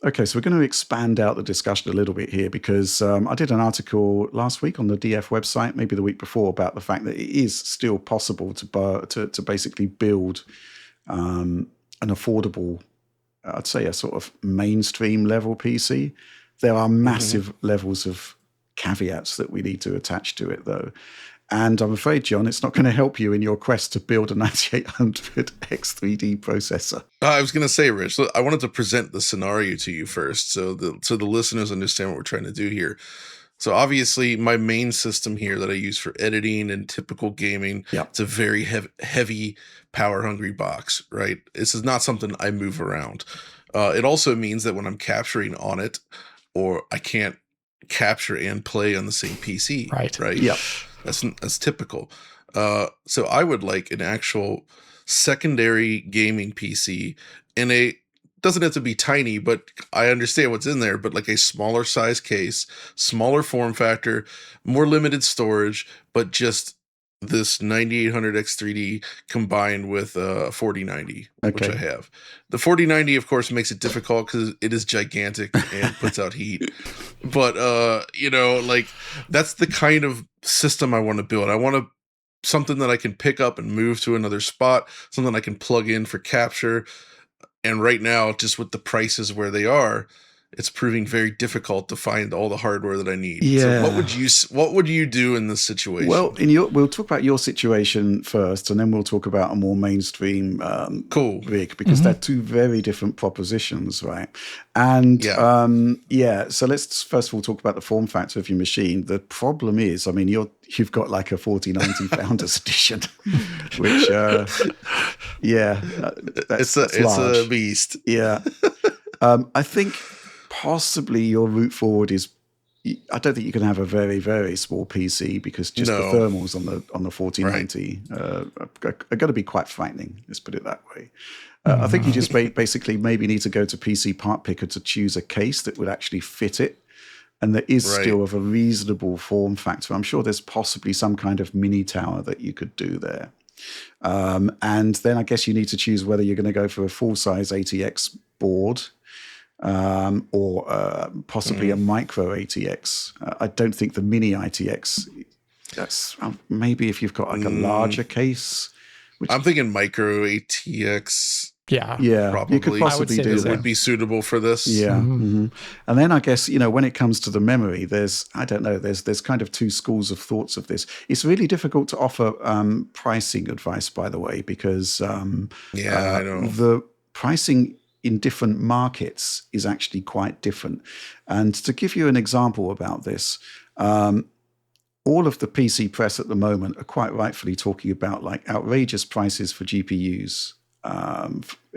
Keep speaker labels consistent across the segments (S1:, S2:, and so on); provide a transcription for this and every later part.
S1: Okay, so we're going to expand out the discussion a little bit here because I did an article last week on the DF website, maybe the week before, about the fact that it is still possible to basically build an affordable, I'd say a sort of mainstream level PC. There are massive levels of caveats that we need to attach to it, though. And I'm afraid, John, it's not going to help you in your quest to build a 9800 X3D processor.
S2: I was going to say, Rich, I wanted to present the scenario to you first, so the listeners understand what we're trying to do here. So obviously, my main system here that I use for editing and typical gaming, it's a very heavy, power-hungry box, right? This is not something I move around. It also means that when I'm capturing on it, or I can't capture and play on the same PC, right?
S1: Yeah.
S2: That's typical. So I would like an actual secondary gaming PC in doesn't have to be tiny, but I understand what's in there, but like a smaller size case, smaller form factor, more limited storage, but just this 9800 X3D combined with 4090, which I have. The 4090, of course, makes it difficult because it is gigantic and puts out heat. But, like that's the kind of system I want to build. I want something that I can pick up and move to another spot, something I can plug in for capture. And right now, just with the prices where they are, it's proving very difficult to find all the hardware that I need.
S1: Yeah.
S2: So what would you do in this situation?
S1: Well, we'll talk about your situation first, and then we'll talk about a more mainstream rig, because they're two very different propositions, right? And so let's first of all talk about the form factor of your machine. The problem is, I mean, you've got like a 4090 Founders Edition, which it's
S2: a beast.
S1: Yeah. I think possibly your route forward is, I don't think you can have a very, very small PC, because just the thermals on the 4090 are going to be quite frightening. Let's put it that way. I think you just basically maybe need to go to PC Part Picker to choose a case that would actually fit it. And there is still of a reasonable form factor. I'm sure there's possibly some kind of mini tower that you could do there. And then I guess you need to choose whether you're going to go for a full-size ATX board, or possibly a micro ATX. I don't think the mini ITX, that's maybe if you've got like a larger case.
S2: I'm thinking micro ATX.
S1: Yeah,
S2: probably.
S1: You could possibly do that.
S2: Would be suitable for this.
S1: Yeah. And then I guess, when it comes to the memory, there's kind of two schools of thoughts of this. It's really difficult to offer pricing advice, by the way, because
S2: I know.
S1: The pricing in different markets is actually quite different. And to give you an example about this, all of the PC press at the moment are quite rightfully talking about like outrageous prices for GPUs.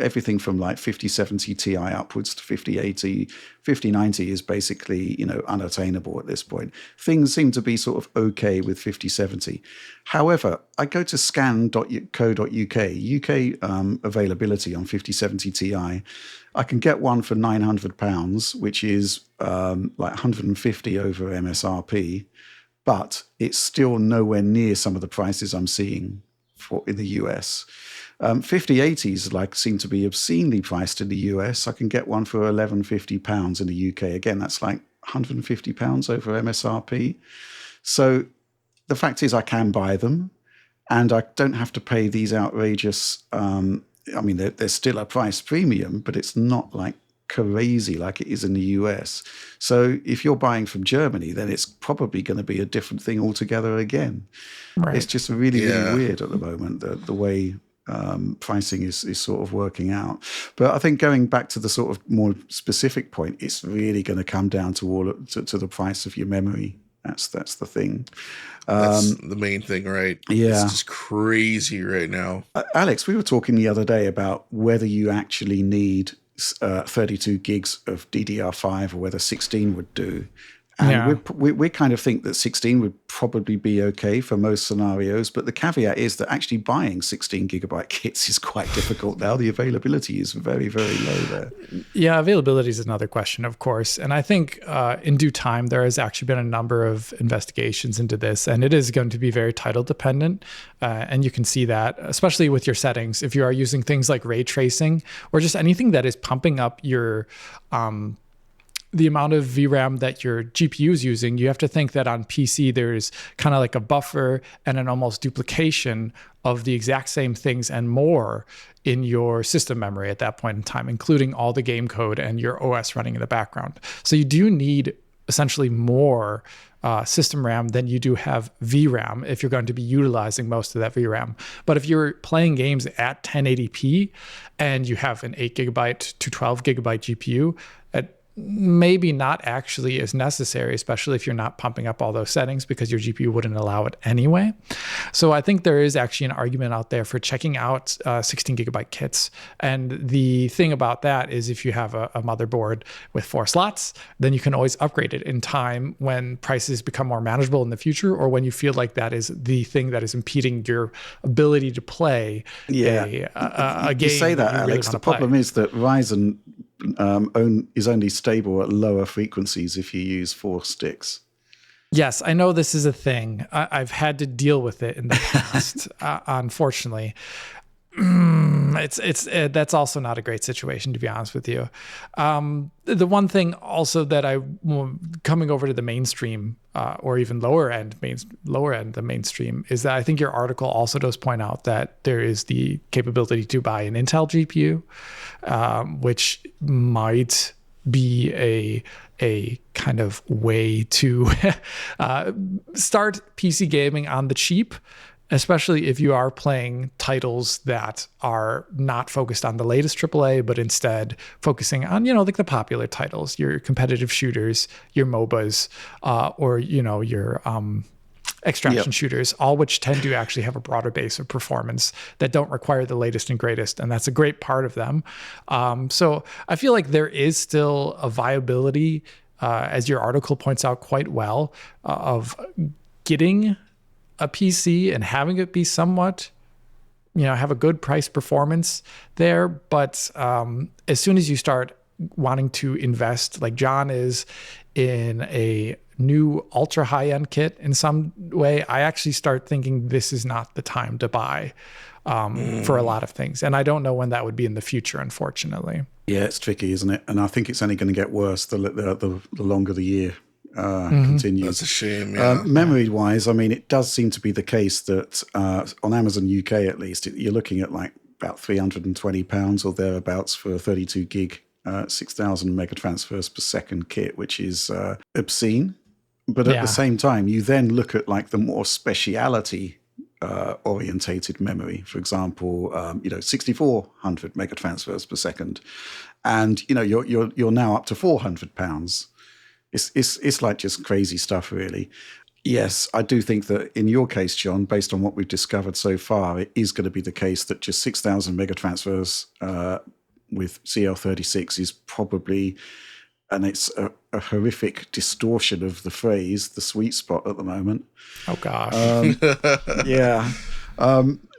S1: Everything from like 5070 Ti upwards to 5080, 5090 is basically, unattainable at this point. Things seem to be sort of okay with 5070. However, I go to scan.co.uk, UK availability on 5070 Ti. I can get one for £900, which is like 150 over MSRP, but it's still nowhere near some of the prices I'm seeing in the US. 5080s seem to be obscenely priced in the US. I can get one for £1,150 in the UK. Again, that's like £150 over MSRP. So the fact is I can buy them, and I don't have to pay these outrageous, there's still a price premium, but it's not like crazy like it is in the US. So if you're buying from Germany, then it's probably going to be a different thing altogether again. Right. It's just really, really weird at the moment, the way pricing is sort of working out. But I think going back to the sort of more specific point, it's really going to come down to to the price of your memory. That's the thing.
S2: That's the main thing, right?
S1: Yeah.
S2: It's just crazy right now.
S1: Alex, we were talking the other day about whether you actually need 32 gigs of DDR5 or whether 16 would do. And we kind of think that 16 would probably be okay for most scenarios. But the caveat is that actually buying 16 gigabyte kits is quite difficult now. The availability is very, very low there.
S3: Yeah, availability is another question, of course. And I think in due time, there has actually been a number of investigations into this, and it is going to be very title dependent. And you can see that, especially with your settings, if you are using things like ray tracing or just anything that is pumping up your the amount of VRAM that your GPU is using. You have to think that on PC, there's kind of like a buffer and an almost duplication of the exact same things and more in your system memory at that point in time, including all the game code and your OS running in the background. So you do need essentially more system RAM than you do have VRAM if you're going to be utilizing most of that VRAM. But if you're playing games at 1080p and you have an 8 gigabyte to 12 gigabyte GPU, maybe not actually as necessary, especially if you're not pumping up all those settings because your GPU wouldn't allow it anyway. So I think there is actually an argument out there for checking out 16 gigabyte kits. And the thing about that is if you have a motherboard with 4 slots, then you can always upgrade it in time when prices become more manageable in the future, or when you feel like that is the thing that is impeding your ability to play a game.
S1: You say that,
S3: really
S1: Alex. The problem is that Ryzen is only stable at lower frequencies if you use 4 sticks.
S3: Yes, I know this is a thing. I've had to deal with it in the past, unfortunately. That's also not a great situation, to be honest with you. The one thing also that coming over to the mainstream or even lower end the mainstream is that I think your article also does point out that there is the capability to buy an Intel GPU, which might be a kind of way to start PC gaming on the cheap, especially if you are playing titles that are not focused on the latest AAA, but instead focusing on, like the popular titles, your competitive shooters, your MOBAs, or, your extraction shooters, all which tend to actually have a broader base of performance that don't require the latest and greatest. And that's a great part of them. So I feel like there is still a viability, as your article points out quite well, of getting a PC and having it be somewhat, have a good price performance there. But as soon as you start wanting to invest, like John is, in a new ultra high end kit in some way, I actually start thinking this is not the time to buy for a lot of things. And I don't know when that would be in the future, unfortunately.
S1: Yeah, it's tricky, isn't it? And I think it's only going to get worse the longer the year continues.
S2: That's a shame. Yeah.
S1: Memory-wise, I mean, it does seem to be the case that on Amazon UK, at least, you're looking at like about £320 or thereabouts for a 32 gig, 6,000 mega transfers per second kit, which is obscene. But at the same time, you then look at like the more speciality orientated memory, for example, 6,400 mega transfers per second, and you're now up to £400. It's like just crazy stuff, really. Yes, I do think that in your case, John, based on what we've discovered so far, it is going to be the case that just 6,000 mega transfers with CL36 is probably, and it's a horrific distortion of the phrase, the sweet spot at the moment.
S3: Oh gosh.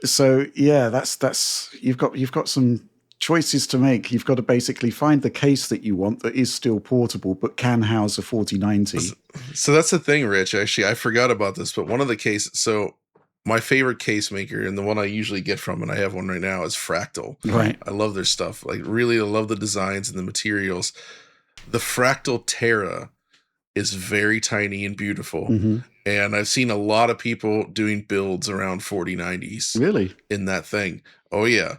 S1: So yeah, that's you've got some choices to make. You've got to basically find the case that you want that is still portable but can house a 4090.
S2: So that's the thing, Rich. Actually, I forgot about this, but one of the cases. So my favorite case maker, and the one I usually get from, and I have one right now, is Fractal.
S1: Right.
S2: I love their stuff. Like, really, I love the designs and the materials. The Fractal Terra is very tiny and beautiful.
S1: Mm-hmm.
S2: And I've seen a lot of people doing builds around 4090s.
S1: Really?
S2: In that thing. Oh, yeah.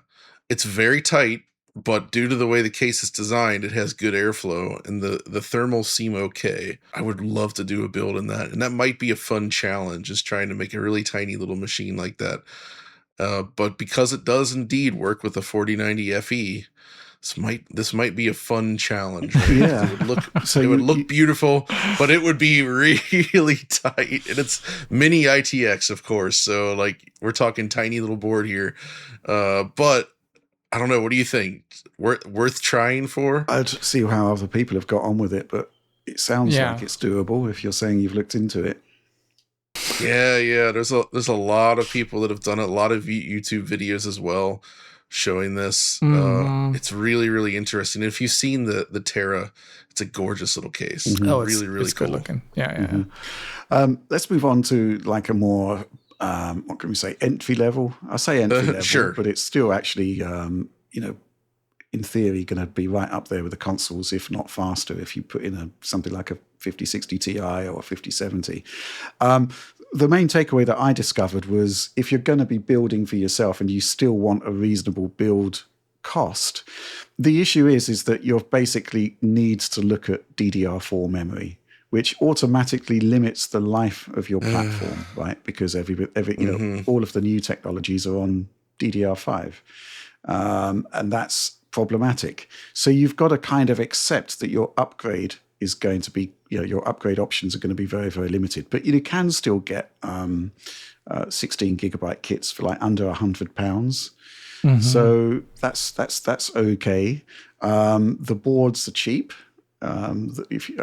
S2: It's very tight, but due to the way the case is designed, it has good airflow, and the thermals seem okay. I would love to do a build in that, and that might be a fun challenge, is trying to make a really tiny little machine like that. But because it does indeed work with a 4090 FE, this might be a fun challenge. Right?
S1: Yeah,
S2: it would look beautiful, but it would be really tight, and it's mini ITX, of course. So like we're talking tiny little board here, but I don't know. What do you think? Worth trying for?
S1: I'd see how other people have got on with it, but it sounds like it's doable if you're saying you've looked into it.
S2: Yeah. There's a lot of people that have done it. A lot of YouTube videos as well showing this. It's really, really interesting. And if you've seen the Terra, it's a gorgeous little case.
S3: Oh,
S2: really, really
S3: it's
S2: cool.
S3: good looking. Yeah.
S1: Let's move on to like a more what can we say, entry level? I say entry level,
S2: sure.
S1: but it's still actually in theory going to be right up there with the consoles, if not faster, if you put in something like a 5060 Ti or a 5070. The main takeaway that I discovered was if you're going to be building for yourself and you still want a reasonable build cost, the issue is that you're basically needs to look at DDR4 memory, which automatically limits the life of your platform, right? Because every all of the new technologies are on DDR5, and that's problematic. So you've got to kind of accept that your upgrade is going to be, your upgrade options are going to be very, very limited. But you can still get 16 gigabyte kits for like under £100. So that's okay. The boards are cheap.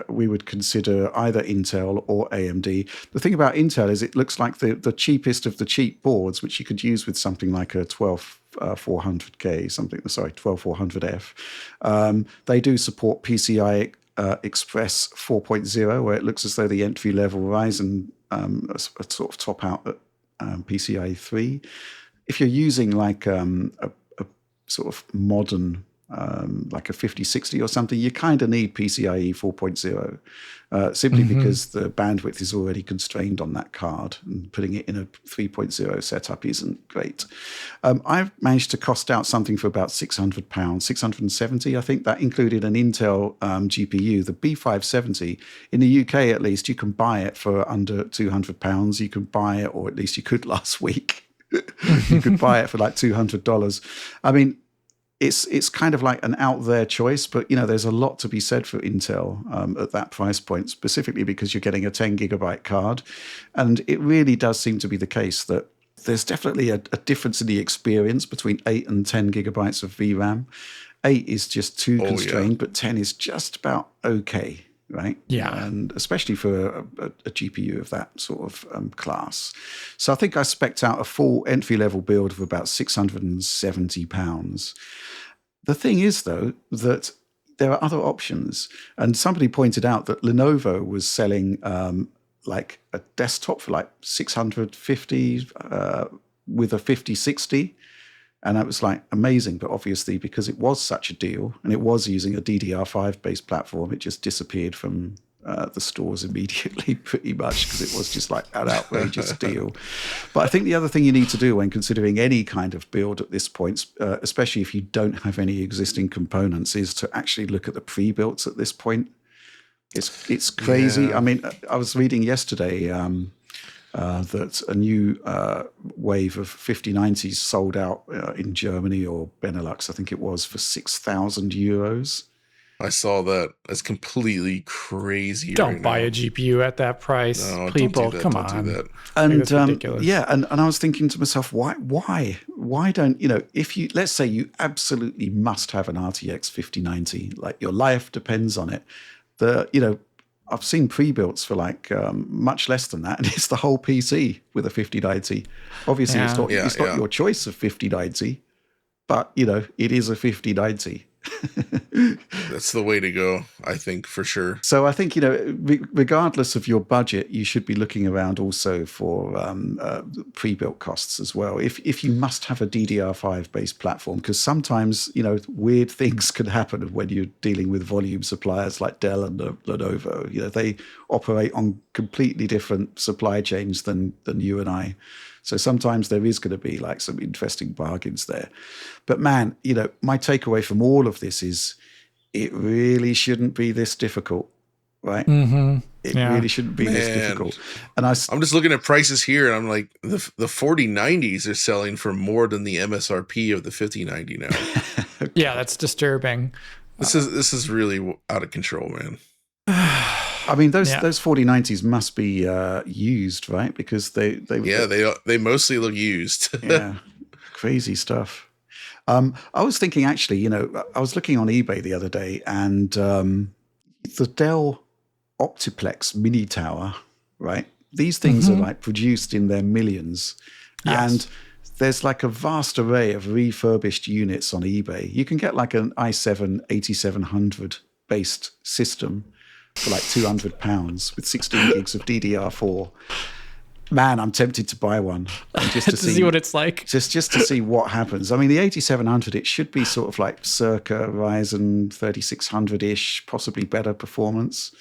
S1: We would consider either Intel or AMD. The thing about Intel is it looks like the cheapest of the cheap boards, which you could use with something like a 12400K, 12400F. They do support PCI Express 4.0, where it looks as though the entry level Ryzen are sort of top out at PCIe 3. If you're using like a sort of modern like a 5060 or something, you kind of need PCIe 4.0 simply because the bandwidth is already constrained on that card, and putting it in a 3.0 setup isn't great. I've managed to cost out something for about £600, 670, I think. That included an Intel GPU, the B570. In the UK, at least, you can buy it for under £200. You can buy it, or at least you could last week. You could buy it for like $200. I mean, it's kind of like an out there choice, but there's a lot to be said for Intel at that price point, specifically because you're getting a 10 gigabyte card. And it really does seem to be the case that there's definitely a difference in the experience between 8 and 10 gigabytes of VRAM. 8 is just too constrained, but 10 is just about okay. Right?
S3: Yeah.
S1: And especially for a GPU of that sort of class. So I think I spec'd out a full entry-level build of about £670. The thing is, though, that there are other options. And somebody pointed out that Lenovo was selling like a desktop for like $650 with a 5060. And that was like amazing. But obviously, because it was such a deal and it was using a DDR5 based platform, it just disappeared from the stores immediately, pretty much, because it was just like an outrageous deal. But I think the other thing you need to do when considering any kind of build at this point, especially if you don't have any existing components, is to actually look at the pre-builts at this point. It's crazy. Yeah. I mean, I was reading yesterday that a new wave of 5090s sold out in Germany or Benelux, I think it was, for €6,000.
S2: I saw that. That's completely crazy.
S3: Don't buy a GPU at that price, people. Don't do that. Come on.
S2: Do that.
S1: And ridiculous. And I was thinking to myself, why don't if you, let's say you absolutely must have an RTX 5090, like your life depends on it. I've seen pre-builts for like much less than that, and it's the whole PC with a 5090. Obviously, it's not your choice of 5090, but it is a 5090.
S2: That's the way to go, I think, for sure.
S1: So I think regardless of your budget, you should be looking around also for pre-built costs as well. If you must have a DDR5 based platform, because sometimes weird things can happen when you're dealing with volume suppliers like Dell and Lenovo. They operate on completely different supply chains than you and I. So sometimes there is going to be like some interesting bargains there. But man, my takeaway from all of this is it really shouldn't be this difficult, right?
S3: Mm-hmm.
S1: It really shouldn't be this difficult. And
S2: I'm just looking at prices here, and I'm like, the 4090s are selling for more than the MSRP of the 5090 now.
S3: Yeah, that's disturbing.
S2: This is really out of control, man.
S1: I mean, those 4090s must be used, right? Because they
S2: mostly look used.
S1: Yeah, crazy stuff. I was thinking, actually, I was looking on eBay the other day, and the Dell Optiplex mini tower, right? These things are like produced in their millions.
S3: Yes.
S1: And there's like a vast array of refurbished units on eBay. You can get like an i7 8700 based system for like £200 with 16 gigs of DDR4. Man, I'm tempted to buy one and just to
S3: see what it's like.
S1: Just to see what happens. I mean, the 8700, it should be sort of like circa Ryzen 3600-ish, possibly better performance.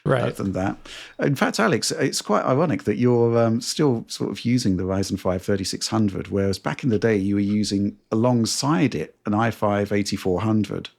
S3: Right.
S1: Than that. In fact, Alex, it's quite ironic that you're still sort of using the Ryzen 5 3600, whereas back in the day you were using alongside it an i5 8400,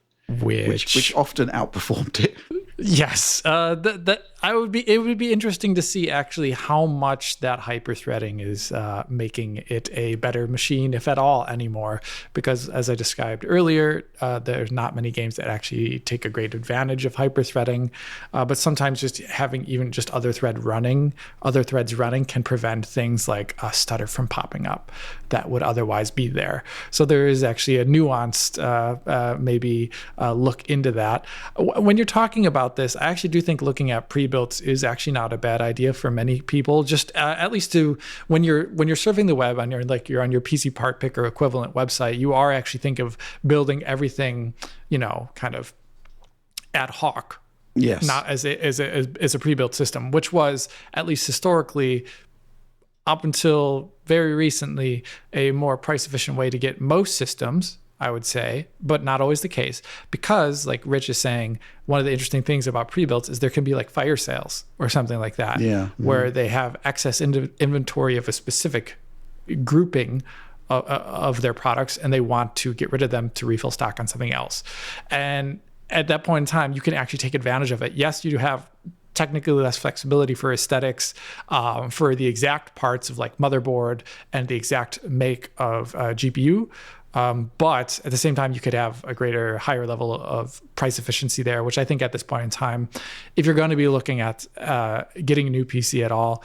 S1: which often outperformed it.
S3: Yes, it would be interesting to see actually how much that hyperthreading is making it a better machine, if at all, anymore. Because as I described earlier, there's not many games that actually take a great advantage of hyperthreading. But sometimes just having even just other threads running can prevent things like a stutter from popping up that would otherwise be there. So there is actually a nuanced look into that. When you're talking about this, I actually do think looking at pre-builts is actually not a bad idea for many people. Just at least to when you're surfing the web and you're on your PC part picker equivalent website, you are actually think of building everything, kind of ad hoc.
S1: Yes.
S3: Not as a pre-built system, which was at least historically, up until very recently, a more price efficient way to get most systems, I would say, but not always the case, because like Rich is saying, one of the interesting things about pre-builts is there can be like fire sales or something like that, where they have excess inventory of a specific grouping of their products and they want to get rid of them to refill stock on something else. And at that point in time, you can actually take advantage of it. Yes, you do have technically less flexibility for aesthetics, for the exact parts of like motherboard and the exact make of GPU. But at the same time, you could have a higher level of price efficiency there, which I think at this point in time, if you're going to be looking at getting a new PC at all,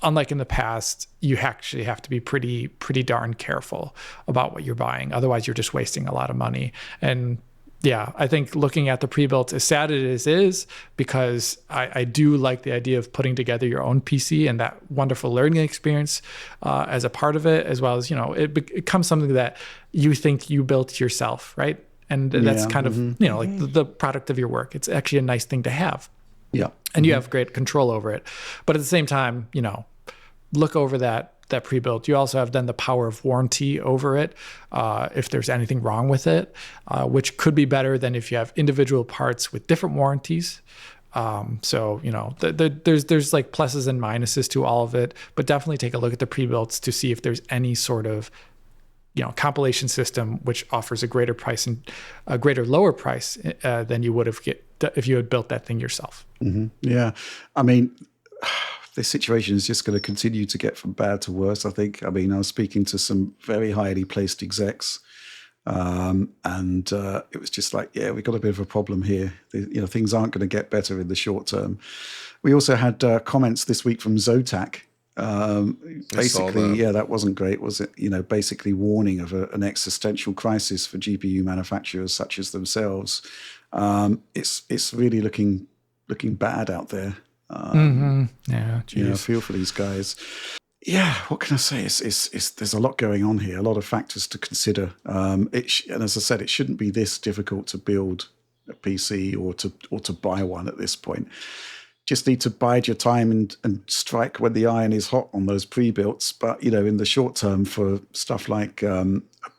S3: unlike in the past, you actually have to be pretty darn careful about what you're buying. Otherwise, you're just wasting a lot of money. And yeah, I think looking at the pre-built, as sad as it is, because I do like the idea of putting together your own PC and that wonderful learning experience as a part of it, as well as, it becomes something that you think you built yourself, right? And that's kind of, like the product of your work. It's actually a nice thing to have.
S1: Yeah.
S3: And you have great control over it. But at the same time, look over that pre-built. You also have then the power of warranty over it if there's anything wrong with it, which could be better than if you have individual parts with different warranties. So there's like pluses and minuses to all of it, but definitely take a look at the pre-builts to see if there's any sort of compilation system which offers a greater price and a greater lower price than you would have if you had built that thing yourself.
S1: Yeah, I mean, this situation is just going to continue to get from bad to worse, I think. I mean, I was speaking to some very highly placed execs, and it was just like, yeah, we've got a bit of a problem here. Things aren't going to get better in the short term. We also had comments this week from Zotac. Basically, that wasn't great, was it? Basically warning of an existential crisis for GPU manufacturers such as themselves. It's really looking bad out there.
S3: Yeah,
S1: I feel for these guys. Yeah, what can I say? It's there's a lot going on here, a lot of factors to consider. And as I said, it shouldn't be this difficult to build a PC or to buy one at this point. Just need to bide your time and strike when the iron is hot on those pre-builts. But in the short term, for stuff like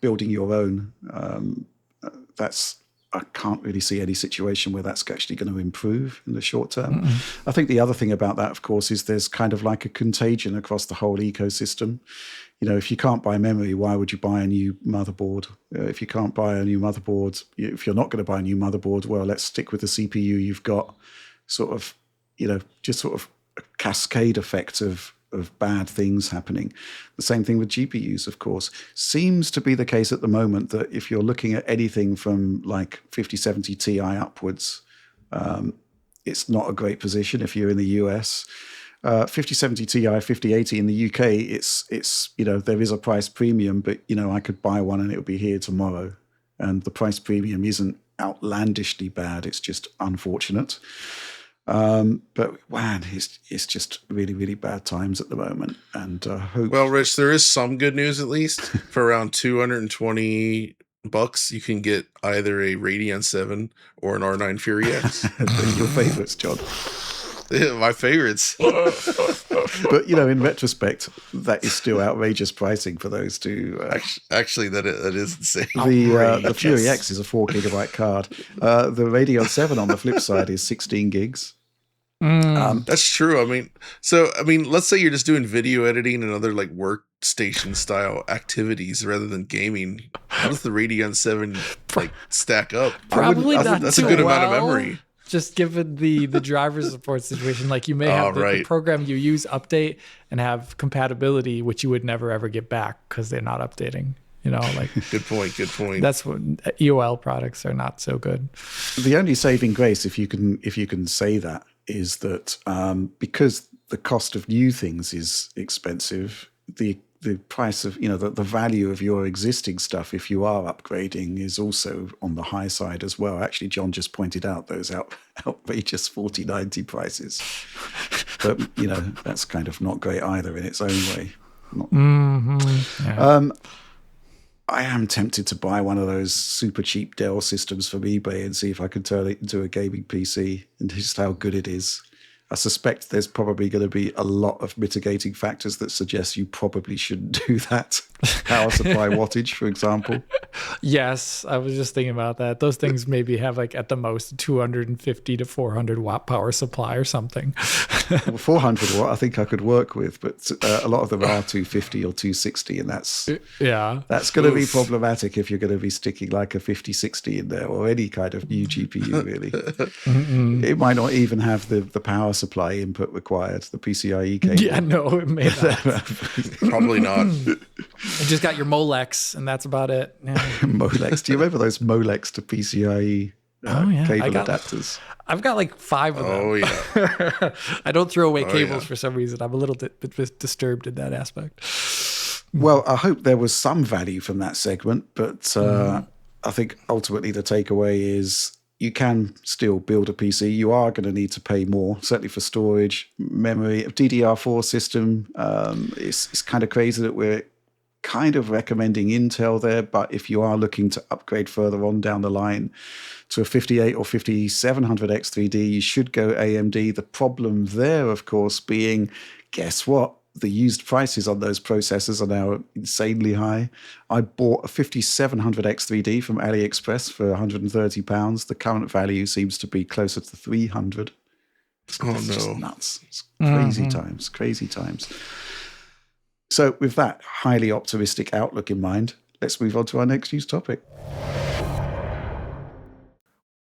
S1: building your own, I can't really see any situation where that's actually going to improve in the short term. I think the other thing about that, of course, is there's kind of like a contagion across the whole ecosystem. If you can't buy memory, why would you buy a new motherboard? If you can't buy a new motherboard, if you're not going to buy a new motherboard, well, let's stick with the CPU you've got. Sort of, just sort of a cascade effect of bad things happening. The same thing with GPUs, of course. Seems to be the case at the moment that if you're looking at anything from like 5070 Ti upwards, it's not a great position if you're in the US. 5070 Ti, 5080 in the UK, it's there is a price premium, but I could buy one and it would be here tomorrow. And the price premium isn't outlandishly bad, it's just unfortunate. But man, it's just really, really bad times at the moment. And hope.
S2: Well, Rich, there is some good news at least. For around $220, you can get either a Radeon 7 or an R9 Fury X.
S1: Your favorites, John.
S2: My favorites.
S1: But in retrospect, that is still outrageous pricing for those two.
S2: Actually, that is insane.
S1: The Fury X is a 4 gigabyte card. The Radeon 7 on the flip side is 16 gigs.
S2: That's true. I mean, let's say you're just doing video editing and other like workstation style activities rather than gaming. How does the Radeon 7 like stack up?
S3: Probably
S2: I
S3: not
S2: think that's
S3: too
S2: a good amount of
S3: well,
S2: memory.
S3: Just given the driver support situation, like you may have the program you use update and have compatibility, which you would never ever get back because they're not updating. Like
S2: good point.
S3: That's what EOL products are not so good.
S1: The only saving grace, if you can say that, is that because the cost of new things is expensive, the price of the value of your existing stuff, if you are upgrading, is also on the high side as well. Actually, John just pointed out those outrageous 4090 prices, but that's kind of not great either in its own way.
S3: Yeah.
S1: I am tempted to buy one of those super cheap Dell systems from eBay and see if I can turn it into a gaming PC and just how good it is. I suspect there's probably going to be a lot of mitigating factors that suggest you probably shouldn't do that. Power supply wattage, for example.
S3: Yes, I was just thinking about that. Those things maybe have like at the most 250 to 400 watt power supply or something.
S1: Well, 400 watt I think I could work with, but a lot of them are 250 or 260, and that's going to be problematic if you're going to be sticking like a 5060 in there or any kind of new GPU, really. It might not even have the power supply input required, the PCIe cable.
S3: Yeah, no, it may not.
S2: Probably not.
S3: You just got your Molex, and that's about it. Yeah.
S1: Molex. Do you remember those Molex to PCIe cable adapters?
S3: I've got like 5 of them.
S2: Oh, yeah.
S3: I don't throw away cables for some reason. I'm a little bit disturbed in that aspect.
S1: Well, I hope there was some value from that segment, but I think ultimately the takeaway is you can still build a PC. You are going to need to pay more, certainly for storage, memory. A DDR4 system, it's kind of crazy that we're kind of recommending Intel there, but if you are looking to upgrade further on down the line to a 58 or 5700 X3D, you should go AMD. The problem there, of course, being, guess what? The used prices on those processors are now insanely high. I bought a 5700 X3D from AliExpress for £130. The current value seems to be closer to 300. It's just nuts. It's crazy times. So with that highly optimistic outlook in mind, let's move on to our next news topic.